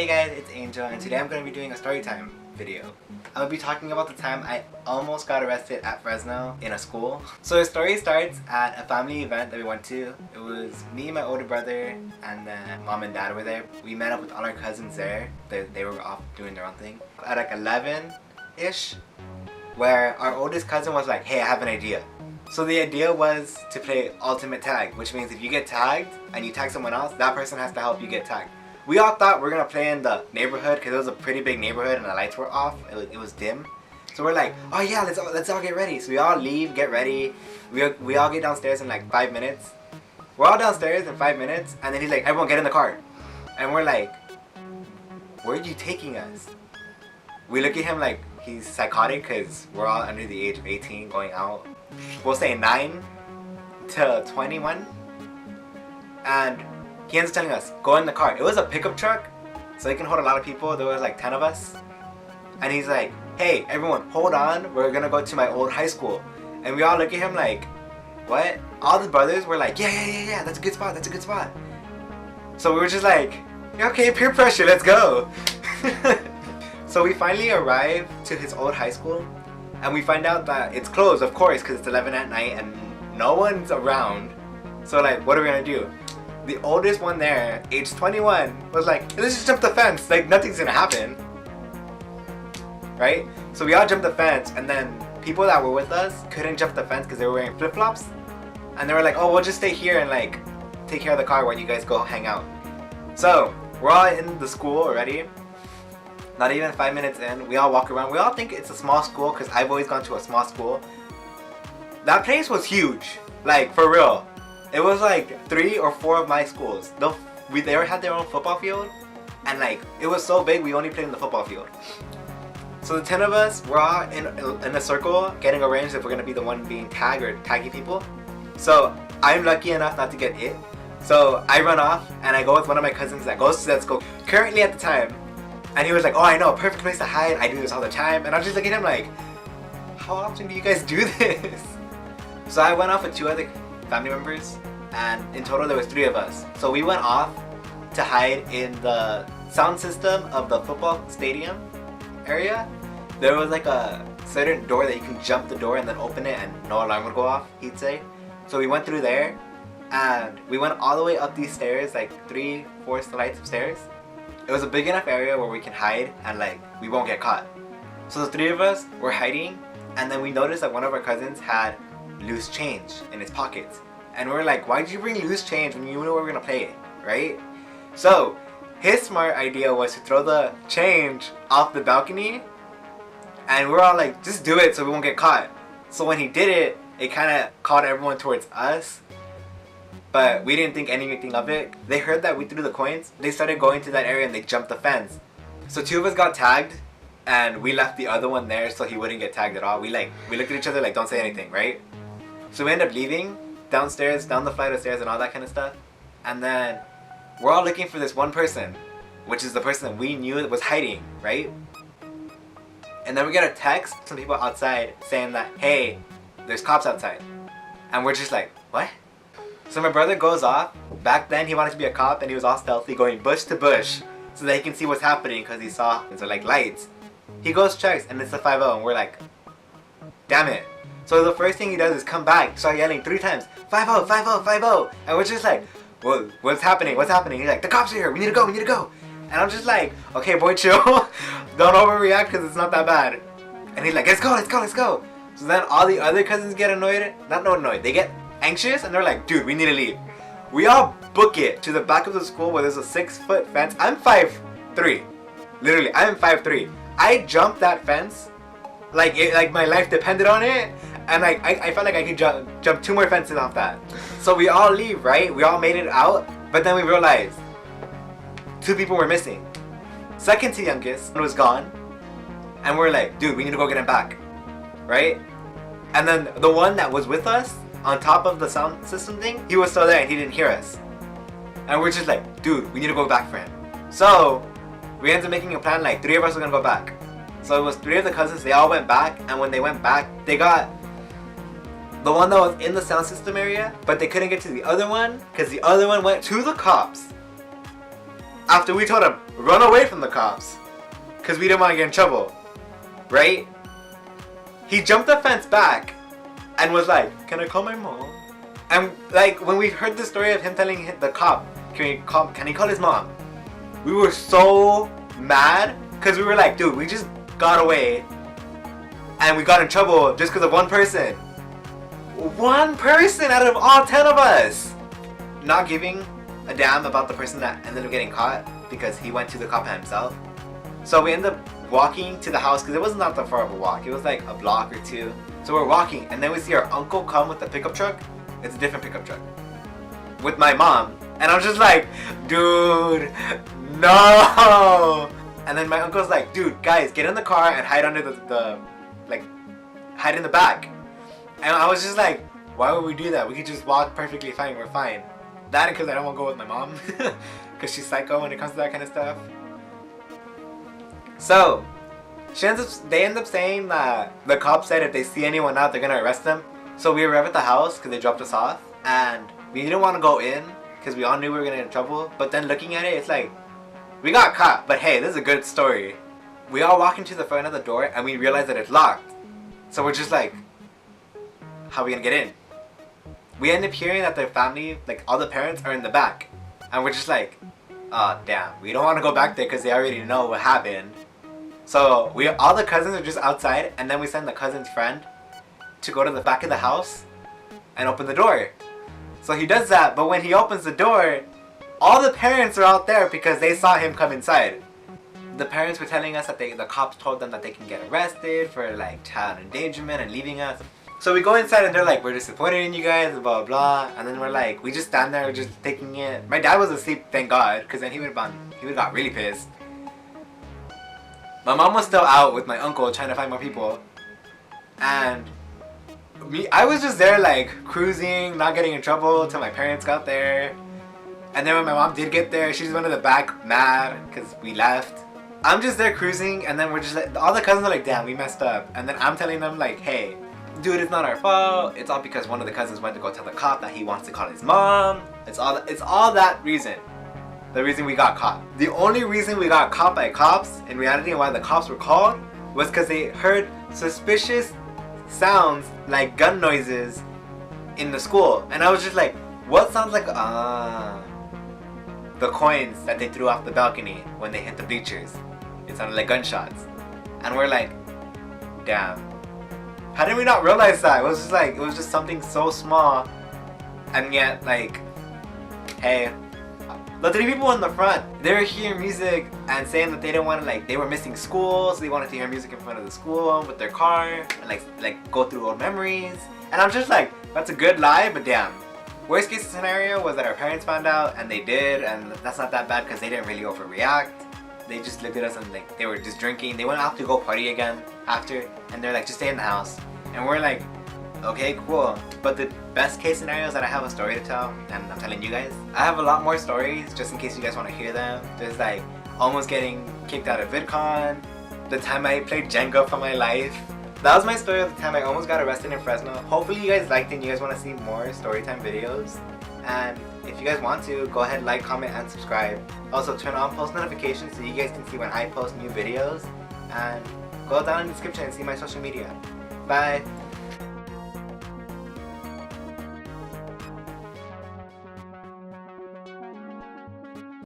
Hey guys, it's Angel, and today I'm going to be doing a story time video. I'll be talking about the time I almost got arrested at Fresno in a school. So the story starts at a family event that we went to. It was me, my older brother, and then mom and dad were there. We met up with all our cousins there. They were off doing their own thing. At like 11-ish, where our oldest cousin was like, hey, I have an idea. So the idea was to play ultimate tag, which means if you get tagged and you tag someone else, that person has to help you get tagged. We all thought we were gonna play in the neighborhood because it was a pretty big neighborhood and the lights were off. It was dim. So we're like, oh yeah, let's all get ready. So we all leave, get ready. We all get downstairs in like 5 minutes. We're all downstairs in 5 minutes, and then he's like, everyone get in the car. And we're like, where are you taking us? We look at him like he's psychotic because we're all under the age of 18 going out. We'll say 9 to 21. And he ends up telling us, go in the car. It was a pickup truck, so it can hold a lot of people. There was like 10 of us. And he's like, hey, everyone, hold on. We're gonna go to my old high school. And we all look at him like, what? All the brothers were like, yeah, that's a good spot, that's a good spot. So we were just like, yeah, okay, peer pressure, let's go. So we finally arrive to his old high school, and we find out that it's closed, of course, because it's 11 at night and no one's around. So like, what are we gonna do? The oldest one there, age 21, was like, let's just jump the fence, like nothing's gonna happen. Right? So we all jumped the fence, and then people that were with us couldn't jump the fence because they were wearing flip-flops. And they were like, oh, we'll just stay here and like take care of the car while you guys go hang out. So we're all in the school already. Not even 5 minutes in, we all walk around. We all think it's a small school because I've always gone to a small school. That place was huge, like for real. It was like 3 or 4 of my schools. They had their own football field, and like it was so big we only played in the football field. So the 10 of us, we're all in a circle getting arranged if we're gonna be the one being tagged or tagging people. So I'm lucky enough not to get it. So I run off and I go with one of my cousins that goes to that school currently at the time. And he was like, oh, I know, a perfect place to hide. I do this all the time. And I was just looking at him like, how often do you guys do this? So I went off with 2 other family members, and in total there was 3 of us. So we went off to hide in the sound system of the football stadium area. There was like a certain door that you can jump the door and then open it and no alarm would go off, he'd say. So we went through there, and we went all the way up these stairs, like 3-4 flights of stairs. It was a big enough area where we can hide and like we won't get caught. So the 3 of us were hiding, and then we noticed that one of our cousins had loose change in his pockets. And we're like, why did you bring loose change when you knew we were gonna play it, right? So his smart idea was to throw the change off the balcony, and we're all like, just do it so we won't get caught. So when he did it, it kind of called everyone towards us. But we didn't think anything of it. They heard that we threw the coins. They started going to that area and they jumped the fence. So 2 of us got tagged, and we left the other one there so he wouldn't get tagged at all. We looked at each other like, don't say anything, right? So we ended up leaving downstairs, down the flight of stairs and all that kind of stuff. And then we're all looking for this one person, which is the person that we knew that was hiding, right? And then we get a text from people outside saying that, hey, there's cops outside. And we're just like, what? So my brother goes off. Back then he wanted to be a cop, and he was all stealthy going bush to bush so that he can see what's happening because he saw it's like lights. He goes, checks, and it's a 5-0, and we're like, damn it. So the first thing he does is come back, start yelling 3 times, 5-0, 5-0, 5-0. And we're just like, well, what's happening? What's happening? He's like, the cops are here. We need to go. We need to go. And I'm just like, okay, boy, chill. Don't overreact because it's not that bad. And he's like, let's go, let's go, let's go. So then all the other cousins get annoyed. Not annoyed. They get anxious, and they're like, dude, we need to leave. We all book it to the back of the school where there's a 6-foot fence. I'm 5'3". Literally, I'm 5'3". I jumped that fence like my life depended on it, and like I felt like I could jump 2 more fences off that. So we all leave, right? We all made it out, but then we realized 2 people were missing. Second to youngest was gone, and we're like, dude, we need to go get him back, right? And then the one that was with us on top of the sound system thing, he was still there and he didn't hear us. And we're just like, dude, we need to go back for him. So we ended up making a plan, like 3 of us were gonna go back. So it was 3 of the cousins, they all went back, and when they went back, they got the one that was in the sound system area, but they couldn't get to the other one because the other one went to the cops. after we told him, run away from the cops. Because we didn't want to get in trouble. Right? He jumped the fence back and was like, can I call my mom? And like, when we heard the story of him telling the cop, can he call his mom? We were so mad because we were like, dude, we just got away and we got in trouble just because of one person. One person out of all 10 of us. Not giving a damn about the person that ended up getting caught because he went to the cop himself. So we ended up walking to the house because it wasn't that far of a walk. It was like a block or two. So we're walking and then we see our uncle come with the pickup truck. It's a different pickup truck. With my mom. And I'm just like, dude, no. And then my uncle's like, dude, guys, get in the car and hide under the hide in the back. And I was just like, why would we do that? We could just walk perfectly fine. We're fine. That and because I don't want to go with my mom. Because she's psycho when it comes to that kind of stuff. So, they end up saying that the cops said if they see anyone out, they're going to arrest them. So we arrived at the house because they dropped us off. And we didn't want to go in because we all knew we were going to get in trouble. But then looking at it, it's like, we got caught. But hey, this is a good story. We all walk into the front of the door and we realize that it's locked. So we're just like, how are we going to get in? We end up hearing that their family, like all the parents, are in the back. And we're just like, oh damn, we don't want to go back there because they already know what happened. So all the cousins are just outside, and then we send the cousin's friend to go to the back of the house and open the door. So he does that, but when he opens the door, all the parents are out there because they saw him come inside. The parents were telling us that the cops told them that they can get arrested for like child endangerment and leaving us. So we go inside and they're like, we're disappointed in you guys, blah, blah, blah. And then we're like, we just stand there just taking it. My dad was asleep, thank God, because then he would have got really pissed. My mom was still out with my uncle trying to find more people. And I was just there like cruising, not getting in trouble until my parents got there. And then when my mom did get there, she just went to the back mad because we left. I'm just there cruising, and then we're just like, all the cousins are like, damn, we messed up. And then I'm telling them like, hey, dude, it's not our fault. It's all because one of the cousins went to go tell the cop that he wants to call his mom. It's all that reason. The reason we got caught. The only reason we got caught by cops, in reality, and why the cops were called, was because they heard suspicious sounds like gun noises in the school. And I was just like, what sounds like, the coins that they threw off the balcony when they hit the bleachers. It sounded like gunshots. And we're like, damn. How did we not realize that? It was just something so small. And yet, like, hey, the three people in the front, they were hearing music and saying that they didn't want to, like, they were missing school, so they wanted to hear music in front of the school with their car and like go through old memories. And I'm just like, that's a good lie, but damn. Worst case scenario was that our parents found out, and they did, and that's not that bad because they didn't really overreact. They just looked at us and like they were just drinking. They went out to go party again after, and they're like, just stay in the house. And we're like, okay, cool. But the best case scenario is that I have a story to tell, and I'm telling you guys. I have a lot more stories just in case you guys want to hear them. There's like almost getting kicked out of VidCon, the time I played Jenga for my life. That was my story of the time I almost got arrested in Fresno. Hopefully you guys liked it and you guys want to see more storytime videos. And if you guys want to, go ahead, like, comment, and subscribe. Also turn on post notifications so you guys can see when I post new videos. And go down in the description and see my social media. Bye!